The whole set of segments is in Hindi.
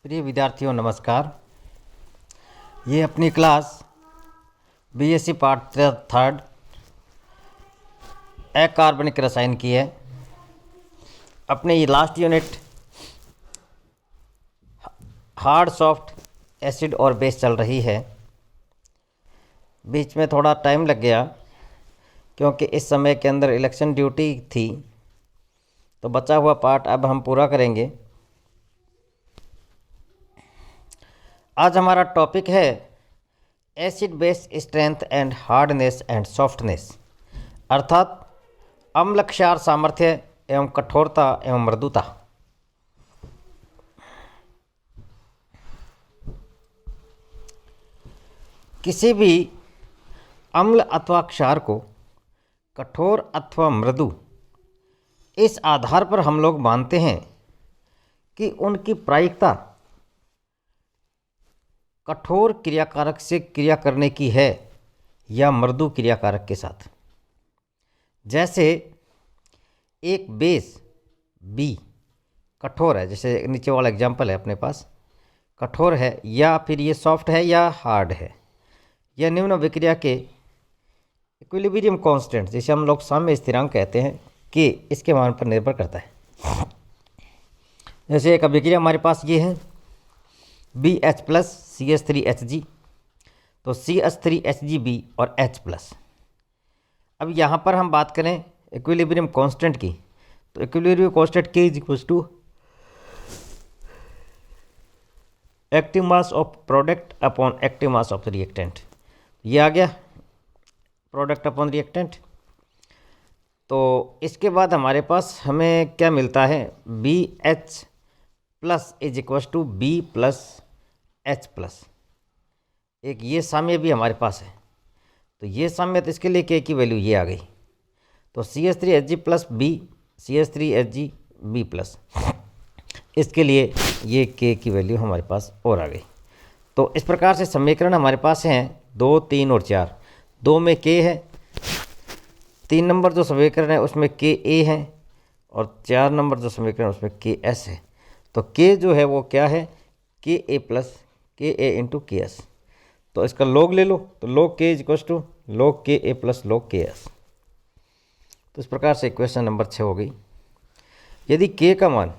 प्रिय विद्यार्थियों नमस्कार। ये अपनी क्लास बीएससी पार्ट थर्ड अकार्बनिक रसायन की है। अपने ये last unit hard soft acid और बेस चल रही है। बीच में थोड़ा टाइम लग गया क्योंकि इस समय के अंदर इलेक्शन ड्यूटी थी, तो बचा हुआ पार्ट अब हम पूरा करेंगे। आज हमारा टॉपिक है acid base strength and hardness and softness, अर्थात अम्ल क्षार सामर्थ्य एवं कठोरता एवं मृदुता। किसी भी अम्ल अथवा क्षार को कठोर अथवा मृदु इस आधार पर हम लोग मानते हैं कि उनकी प्रायिकता कठोर क्रियाकारक से क्रिया करने की है या मृदु क्रियाकारक के साथ। जैसे एक बेस बी कठोर है, जैसे नीचे वाला एग्जांपल है अपने पास, कठोर है या फिर ये सॉफ्ट है या हार्ड है। यह निम्न अभिक्रिया के इक्विलिब्रियम कांस्टेंट, जिसे हम लोग साम्य स्थिरांक कहते हैं, कि इसके मान पर निर्भर करता है। जैसे एक अभिक्रिया हमारे पास ये है BH प्लस CH3HG, तो CH3HGB और H प्लस। अब यहाँ पर हम बात करें इक्विलिब्रियम कांस्टेंट की, तो equilibrium constant K is equal to active mass of product upon active mass of reactant. ये आ गया प्रोडक्ट अपॉन रिएक्टेंट। तो इसके बाद हमारे पास हमें क्या मिलता है, BH plus is equal to B plus H plus. एक ये साम्य भी हमारे पास है, तो ये साम्य, तो इसके लिए K की वैल्यू ये आ गई। तो CH3HG plus B CH3HG B plus, इसके लिए ये K की वैल्यू हमारे पास और आ गई। तो इस प्रकार से समीकरण हमारे पास हैं 2, 3 और 4। 2 में K है, 3 नंबर जो समीकरण है उसमें KA है, और 4 नंबर जो समीकरण है उसमें KS है। तो K जो है वो क्या है, KA plus KA into KS। तो इसका लॉग ले लो, तो log K is equal to log KA plus log KS। तो इस प्रकार से इक्वेशन नंबर 6 हो गई। यदि K का मान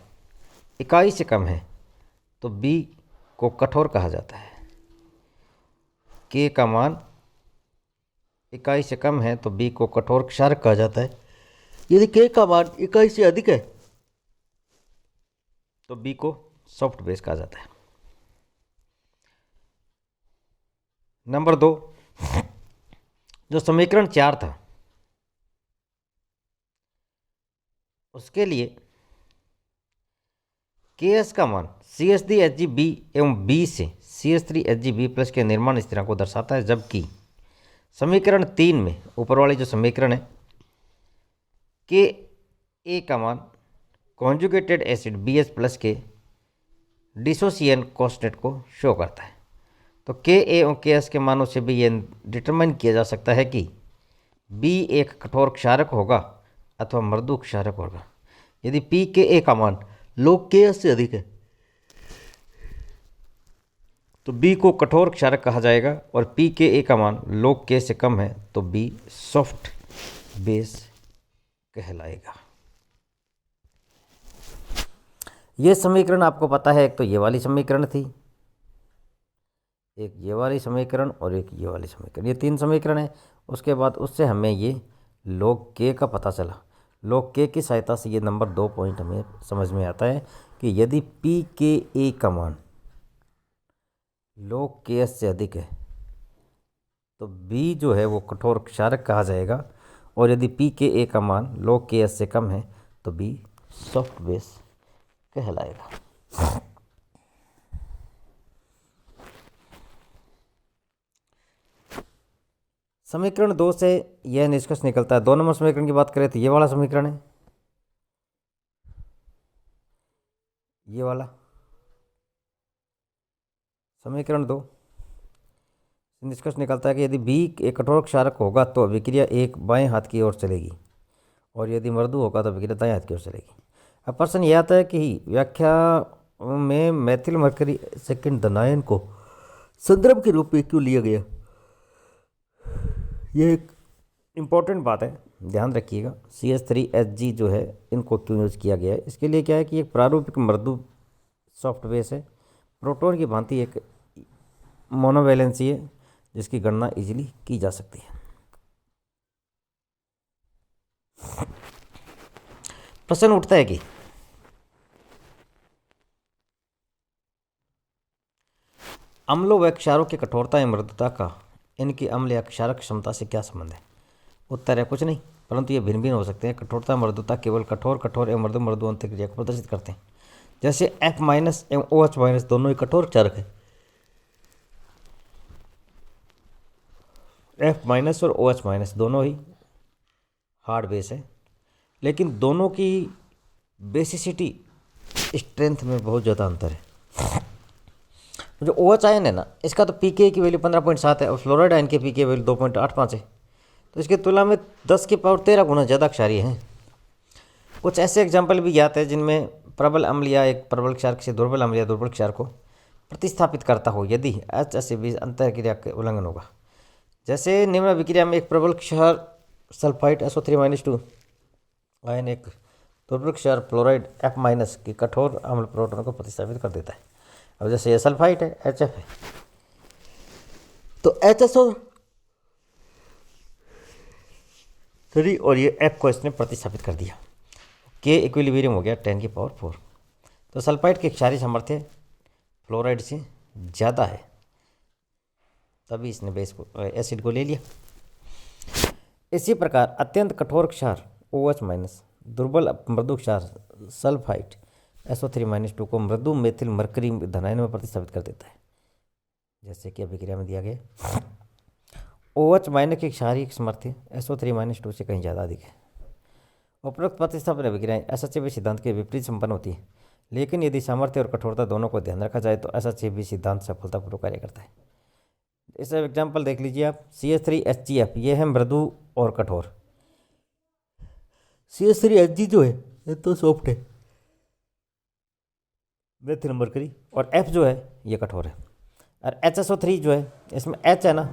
इकाई से कम है तो B को कठोर कहा जाता है। K का मान इकाई से कम है तो B को कठोर क्षारक कहा जाता है। यदि K का मान इकाई से अधिक है तो B को सॉफ्ट बेस कहा जाता है। नंबर 2, जो समीकरण 4 था उसके लिए KS का मान CH3HGB एवं B से CH3HGB प्लस के निर्माण स्थिरांक को दर्शाता है, जबकि समीकरण 3 में ऊपर वाली जो समीकरण है KA का मान कॉन्जुगेटेड एसिड BH प्लस के डिसोसिएशन कांस्टेंट को शो करता है। तो KA और KS के मानों से भी ये डिटरमाइन किया जा सकता है कि B एक कठोर क्षारक होगा अथवा मृदु क्षारक होगा। यदि pKa का मान log KS से अधिक है तो B को कठोर क्षारक कहा जाएगा, और pKa का मान log K से कम है तो B सॉफ्ट बेस कहलाएगा। ये समीकरण आपको पता है, एक तो ये वाली समीकरण थी, एक ये वाली समीकरण और एक ये वाली समीकरण, ये 3 समीकरण है। उसके बाद उससे हमें ये log K का पता चला। log K की सहायता से ये नंबर 2 पॉइंट हमें समझ में आता है कि यदि pKa का मान log KS से अधिक है तो B जो है वो कठोर क्षारक कहा जाएगा, और यदि pKa का मान log KS से कम है तो B सॉफ्ट बेस कहलाएगा। समीकरण 2 से यह निष्कर्ष निकलता है। 2 नंबर समीकरण की बात करें तो ये वाला समीकरण है, ये वाला समीकरण 2 से निष्कर्ष निकलता है कि यदि B एक कठोर क्षारक होगा तो अभिक्रिया एक बाएं हाथ की ओर चलेगी, और यदि मृदु होगा तो अभिक्रिया दाएं हाथ की ओर चलेगी। अब प्रश्न यह आता है कि व्याख्या में मेथिल मरकरी सेकंड धनायन को संदर्भ के रूप में क्यों लिया गया? ये एक इम्पॉर्टेंट बात है, ध्यान रखिएगा। CH3Hg जो है इनको क्यों यूज किया गया है? इसके लिए क्या है कि एक प्रारूपिक मृदु सॉफ्ट बेस है, प्रोटॉन की भांति एक मोनोवैलेंसी है जिसकी गणना इजीली की जा सकती है। प्रश्न उठता है कि अम्लों व क्षारों की कठोरता एवं मृदुता का इनकी अम्ल या क्षारक क्षमता से क्या संबंध है? उत्तर है कुछ नहीं, परंतु ये भिन्न भिन्न हो सकते हैं। कठोरता मृदुता केवल कठोर एवं मृदु मृदु अंतःक्रिया को प्रदर्शित करते हैं। जैसे F- एवं OH- दोनों ही कठोर क्षारक है। F- और OH- दोनों ही हार्ड बेस है, लेकिन दोनों की बेसिसिटी स्ट्रेंथ में बहुत ज़्यादा अंतर है। जो OH आयन है ना, इसका तो pK की वैल्यू 15.7 है और फ्लोराइड आयन के pK की वैल्यू 2.85 है, तो इसकी तुलना में 10⁻13 गुना ज़्यादा क्षारीय हैं। कुछ ऐसे एग्जाम्पल भी ज्ञात है जिनमें प्रबल अम्ल या एक प्रबल क्षार किसी दुर्बल अम्ल या दुर्बल क्षार को प्रतिस्थापित करता हो यदि H-H अंतःक्रिया के उल्लंघन होगा। जैसे निम्न अभिक्रिया में एक प्रबल क्षार सल्फाइड SO3-2 आयन एक दुर्बल क्षार फ्लोराइड F- की कठोर अम्ल प्रोटॉन को प्रतिस्थापित कर देता है। अब जैसे ये सल्फाइड है, HF है, तो HSO3 और ये F को इसने प्रतिस्थापित कर दिया, K इक्विलिब्रियम हो गया 10⁴। तो सल्फाइड की क्षारीय सामर्थ्य फ्लोराइड से ज़्यादा है, तभी इसने बेस को एसिड को ले लिया। इसी प्रकार अत्यंत कठोर क्षार OH- दुर्बल मृदु क्षार सल्फाइड SO3-2 को मृदु मेथिल मरकरी धनायन में प्रतिस्थापित कर देता है, जैसे कि अभिक्रिया में दिया गया। OH- की क्षारीय सामर्थ्य SO3-2 से कहीं ज़्यादा अधिक है। उपरोक्त प्रतिस्थापन अभिक्रियाएं SHB सिद्धांत के विपरीत संपन्न होती है, लेकिन यदि सामर्थ्य और कठोरता दोनों को ध्यान रखा जाए तो SHB सिद्धांत सफलतापूर्वक कार्य करता है। इस एग्जाम्पल देख लीजिए आप, CH3HgF ये है मृदु और कठोर। CH3Hg जो है ये तो सॉफ्ट है, मेथिल मरकरी, और F जो है ये कठोर है। और HSO3 जो है, इसमें H है ना,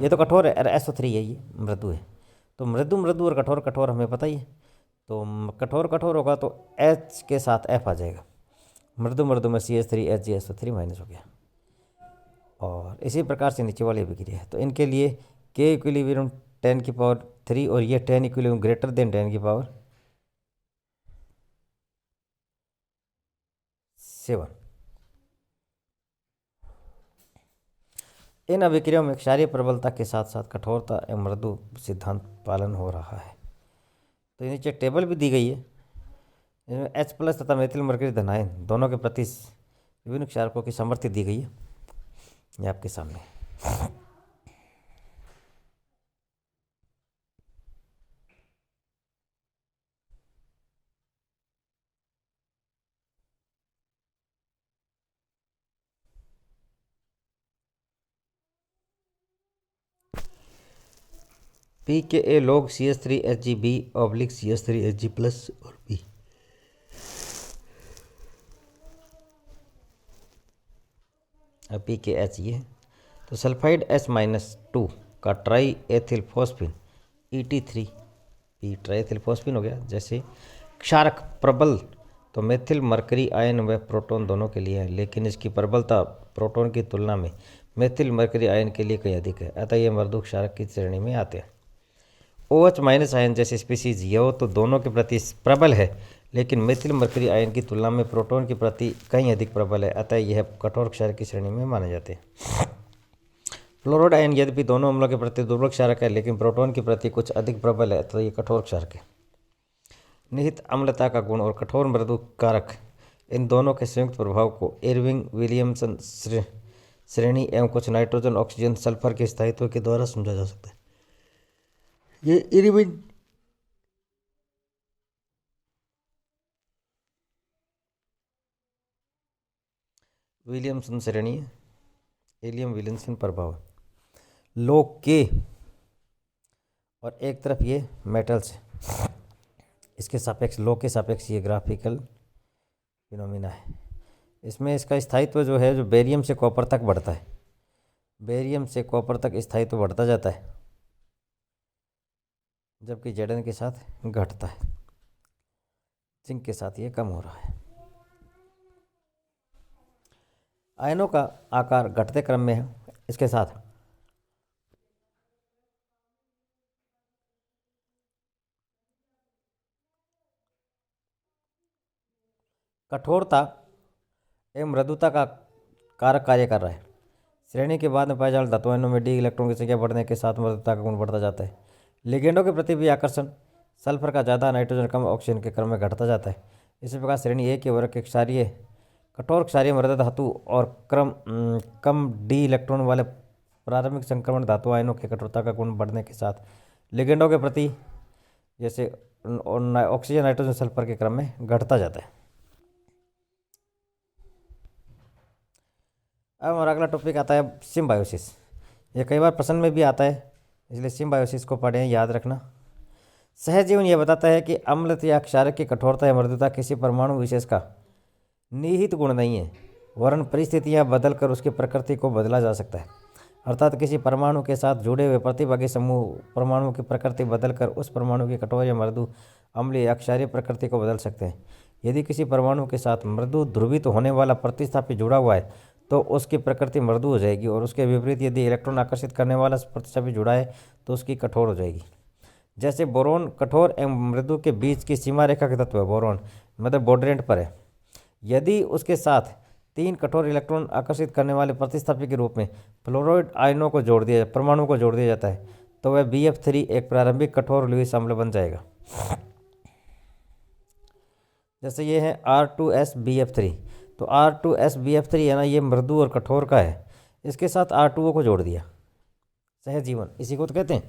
ये तो कठोर है, और SO3 है ये मृदु है। तो मृदु मृदु और कठोर कठोर हमें पता ही है, तो कठोर कठोर होगा तो H के साथ F आ जाएगा। मृदु मृदु में CH3Hg SO3- हो गया। और इसी प्रकार से नीचे वाली अभिक्रिया है, तो इनके लिए K इक्विलिब्रियम 10⁻3 और ये 10 इक्विलिब्रियम ग्रेटर देन 10⁻7। इन अभिक्रियाओं में क्षारीय प्रबलता के साथ साथ कठोरता एवं मृदु सिद्धांत पालन हो रहा है। तो नीचे टेबल भी दी गई है, इसमें H+ तथा मेथिल मरकरी धनायन दोनों के प्रति विभिन्न क्षारकों की सामर्थ्य दी गई है, ये आपके सामने। pKa log CH3Hg B/ CH3Hg+ और B। अब pKh ये है, तो सल्फाइड H-2 का try ethyl phosphine ET3 P try ethyl phosphine हो गया। जैसे क्षारक प्रबल तो मेथिल मरकरी आयन व प्रोटॉन दोनों के लिए है, लेकिन इसकी प्रबलता प्रोटॉन की तुलना में मेथिल मरकरी आयन के लिए कहीं अधिक है, अतः ये मृदु क्षारक की श्रेणी में आते हैं। OH- आयन जैसे स्पीसीज यह तो दोनों के प्रति प्रबल है, लेकिन मेथिल मरकरी आयन की तुलना में प्रोटॉन के प्रति कहीं अधिक प्रबल है, अतः यह कठोर क्षारक की श्रेणी में माने जाते हैं। फ्लोराइड आयन यद्यपि दोनों अम्लों के प्रति दुर्बल क्षारक है, लेकिन प्रोटॉन के प्रति कुछ अधिक प्रबल है, तो ये कठोर क्षारक है। निहित अम्लता का गुण और कठोर मृदु कारक, इन दोनों के संयुक्त प्रभाव को इरविंग विलियमसन श्रेणी एवं कुछ नाइट्रोजन ऑक्सीजन सल्फर के स्थायित्व के द्वारा समझा जा सकता है। ये इरविंग विलियमसन श्रेणी है, इलियम विलियमसन प्रभाव, लो के, और एक तरफ ये मेटल्स है, इसके सापेक्ष लो के सापेक्ष ये ग्राफिकल फिनोमिना है। इसमें इसका स्थायित्व जो है जो बेरियम से कॉपर तक बढ़ता है, बेरियम से कॉपर तक स्थायित्व बढ़ता जाता है, जबकि Zn के साथ घटता है, जिंक के साथ ये कम हो रहा है। आयनों का आकार घटते क्रम में है। इसके साथ कठोरता एवं मृदुता का कारक कार्य कर रहा है। श्रेणी के बाद में पाए जाने वाले धातु आयनों में डी इलेक्ट्रॉन की संख्या बढ़ने के साथ मृदुता का गुण बढ़ता जाता है। लिगेंडों के प्रति भी आकर्षण सल्फर का ज़्यादा, नाइट्रोजन कम, ऑक्सीजन के क्रम में घटता जाता है। इसी प्रकार श्रेणी ए के वर्ग के क्षारीय कठोर क्षारीय मृद धातु और कम डी इलेक्ट्रॉन वाले प्रारंभिक संक्रमण धातु आयनों की कठोरता का गुण बढ़ने के साथ लिगेंडों के प्रति जैसे ऑक्सीजन, नाइट्रोजन, सल्फर के क्रम में घटता जाता है। अब हमारा अगला टॉपिक आता है सिम्बायोसिस। ये कई बार प्रश्न में भी आता है, इसलिए सिम्बायोसिस को पढ़ें, याद रखना। सहजीवन यह बताता है कि अम्ल या क्षारक की कठोरता या मृदुता किसी परमाणु विशेष का निहित गुण नहीं है, वरन परिस्थितियां बदलकर उसकी प्रकृति को बदला जा सकता है। अर्थात किसी परमाणु के साथ जुड़े हुए प्रतिभागी समूह परमाणु की प्रकृति बदलकर उस परमाणु की कठोर या मृदु, अम्लीय या क्षारीय प्रकृति को बदल सकते हैं। यदि किसी परमाणु के साथ मृदु ध्रुवित होने वाला प्रतिस्थापी जुड़ा हुआ है तो उसकी प्रकृति मृदु हो जाएगी, और उसके विपरीत यदि इलेक्ट्रॉन आकर्षित करने वाला प्रतिस्थापी जुड़ा है तो उसकी कठोर हो जाएगी। जैसे बोरोन कठोर एवं मृदु के बीच की सीमा रेखा का तत्व है, बोरोन मतलब बॉर्डरेंट पर है। यदि उसके साथ 3 कठोर इलेक्ट्रॉन आकर्षित करने वाले प्रतिस्थापी के रूप में फ्लोराइड आयनों को जोड़ दिया, परमाणु को जोड़ दिया जाता है, तो वह BF3 एक प्रारंभिक कठोर लुईस अम्ल बन जाएगा। जैसे ये है R2SBF3, तो R2SBF3 है ना, ये मृदु और कठोर का है, इसके साथ R2O को जोड़ दिया, सहजीवन इसी को तो कहते हैं।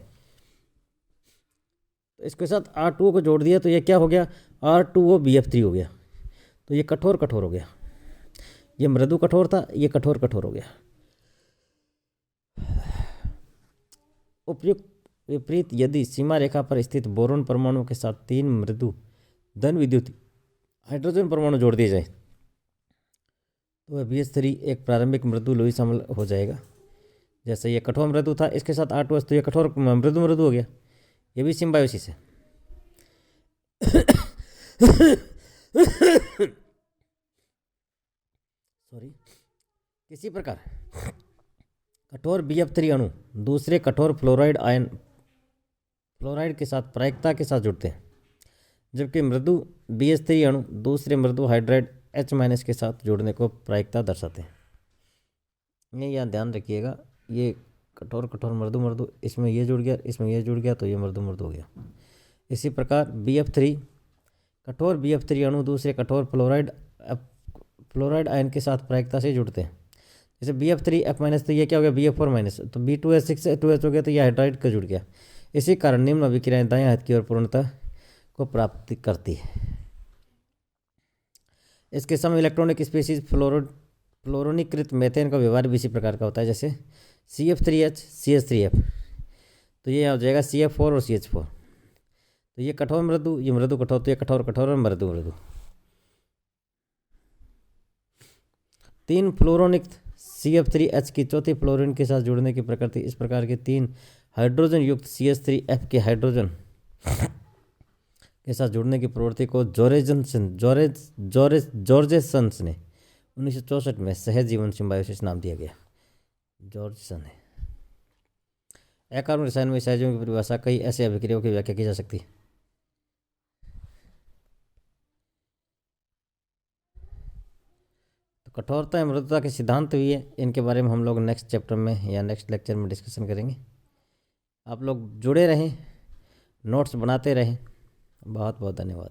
तो इसके साथ R2O को जोड़ दिया तो ये क्या हो गया, R2OBF3 हो गया। तो ये कठोर कठोर हो गया, ये मृदु कठोर था, ये कठोर कठोर हो गया। उपयुक्त विपरीत यदि सीमा रेखा पर स्थित बोरोन परमाणु के साथ 3 मृदु धन विद्युत हाइड्रोजन परमाणु जोड़ दिए जाए तो वह BH3 एक प्रारंभिक मृदु लुईस अम्ल हो जाएगा। जैसे ये कठोर मृदु था, इसके साथ R2S, तो ये कठोर मृदु मृदु हो गया। ये भी सिम्बायोसिस है। सॉरी। किसी प्रकार कठोर BF3 अणु दूसरे कठोर फ्लोराइड के साथ प्रायिकता के साथ जुड़ते हैं, जबकि मृदु BH3 अणु दूसरे मृदु हाइड्राइड H- के साथ जुड़ने को प्रायिकता दर्शाते हैं। ये यहाँ ध्यान रखिएगा, ये कठोर कठोर मृदु मृदु, इसमें ये जुड़ गया, इसमें ये जुड़ गया, तो ये मृदु मृदु हो गया। इसी प्रकार BF3 कठोर BF3 अणु दूसरे कठोर फ्लोराइड आयन के साथ प्रायिकता से जुड़ते हैं। जैसे BF3F-, तो ये क्या हो गया BF4-, तो B2S6 हो गया, तो ये हाइड्राइड का जुड़ गया। इसी कारण निम्न अभिक्रियाएं दाएं हाथ की ओर पूर्णता को प्राप्त करती है। इसके सम इलेक्ट्रॉनिक स्पीशीज फ्लोरोनीकृत मेथेन का व्यवहार भी इसी प्रकार का होता है, जैसे CF3H CH3F, तो ये हो जाएगा CF4 और CH4। तो ये कठोर मृदु, ये मृदु कठोर, तो ये कठोर कठोर और मृदु मृदु। 3 फ्लोरोनिक्त CF3H की चौथी फ्लोरीन के साथ जुड़ने की प्रकृति इस प्रकार के 3 हाइड्रोजन युक्त CH3F के हाइड्रोजन के साथ जुड़ने की प्रवृत्ति को जॉर्जेसन ने 1964 में सहजीवन सिम्बायोसिस नाम दिया गया। जॉर्जसन है। अकार्बनिक रसायन में सहजीवन की परिभाषा कई ऐसे अभिक्रियाओं की व्याख्या की जा सकती है। तो कठोरता या मृदुता के सिद्धांत भी है, इनके बारे में हम लोग नेक्स्ट चैप्टर में या नेक्स्ट लेक्चर में डिस्कशन करेंगे। आप लोग जुड़े रहें, नोट्स बनाते रहें। बहुत बहुत धन्यवाद।